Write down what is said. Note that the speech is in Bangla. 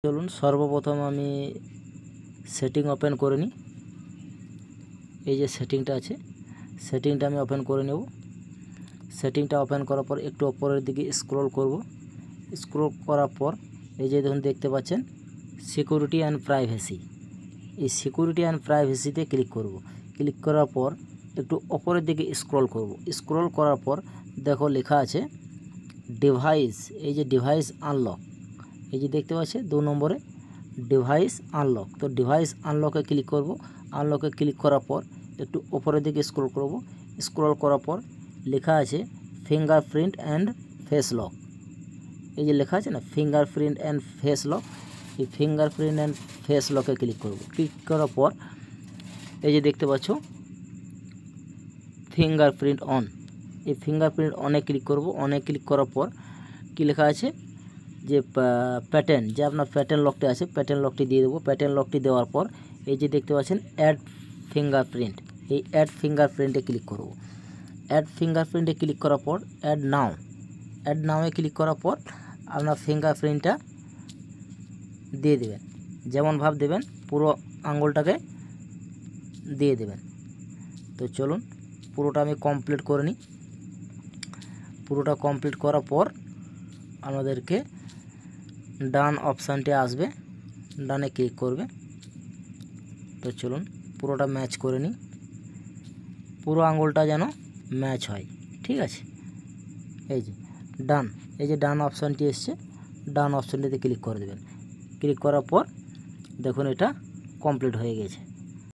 চলুন সর্বপ্রথম আমি সেটিং ওপেন করে নিই। এই যে সেটিংটা আছে, সেটিংটা আমি ওপেন করে নেব। সেটিংটা ওপেন করার পর একটু উপরের দিকে স্ক্রল করব। স্ক্রল করার পর এই যে দেখুন দেখতে পাচ্ছেন সিকিউরিটি অ্যান্ড প্রাইভেসি। এই সিকিউরিটি অ্যান্ড প্রাইভেসিতে ক্লিক করব। ক্লিক করার পর একটু উপরের দিকে স্ক্রল করব। স্ক্রল করার পর দেখো লেখা আছে ডিভাইস। এই যে ডিভাইস আনলক, এই যে দেখতে পাচ্ছি 2 নম্বরে ডিভাইস আনলক। তো ডিভাইস আনলকে ক্লিক করব। আনলকে ক্লিক করার পর একটু উপরের দিকে স্ক্রল করব। স্ক্রল করার পর লেখা আছে ফিঙ্গারপ্রিন্ট অ্যান্ড ফেস লক। এই যে লেখা আছে না ফিঙ্গারপ্রিন্ট অ্যান্ড ফেস লক, এই ফিঙ্গারপ্রিন্ট অ্যান্ড ফেস লকে ক্লিক করব। ক্লিক করার পর এই যে দেখতে পাচ্ছ ফিঙ্গারপ্রিন্ট অন, এই ফিঙ্গারপ্রিন্ট অনে ক্লিক করব। অনে ক্লিক করার পর কি লেখা আছে যে প্যাটার্ন, যে আপনার প্যাটার্ন লকটি আছে প্যাটার্ন লকটি দিয়ে দেবো। প্যাটার্ন লকটি দেওয়ার পর এই যে দেখতে পাচ্ছেন অ্যাড ফিঙ্গারপ্রিন্ট, এই অ্যাড ফিঙ্গারপ্রিন্টে ক্লিক করব। অ্যাড ফিঙ্গারপ্রিন্টে ক্লিক করার পর অ্যাড নাও, অ্যাড নাওয়ে ক্লিক করার পর আপনার ফিঙ্গারপ্রিন্টটা দিয়ে দেবেন। যেমন ভাব দেবেন পুরো আঙুলটাকে দিয়ে দেবেন। তো চলুন পুরোটা আমি কমপ্লিট করে নিই। পুরোটা কমপ্লিট করার পর আমাদেরকে ডান অপশানটি আসবে, ডানে ক্লিক করবে। তো চলুন পুরোটা ম্যাচ করে নিই, পুরো আঙুলটা যেন ম্যাচ হয়। ঠিক আছে, এই যে ডান, এই যে ডান অপশানটি এসছে, ডান অপশানটিতে ক্লিক করে দেবেন। ক্লিক করার পর দেখুন এটা কমপ্লিট হয়ে গেছে।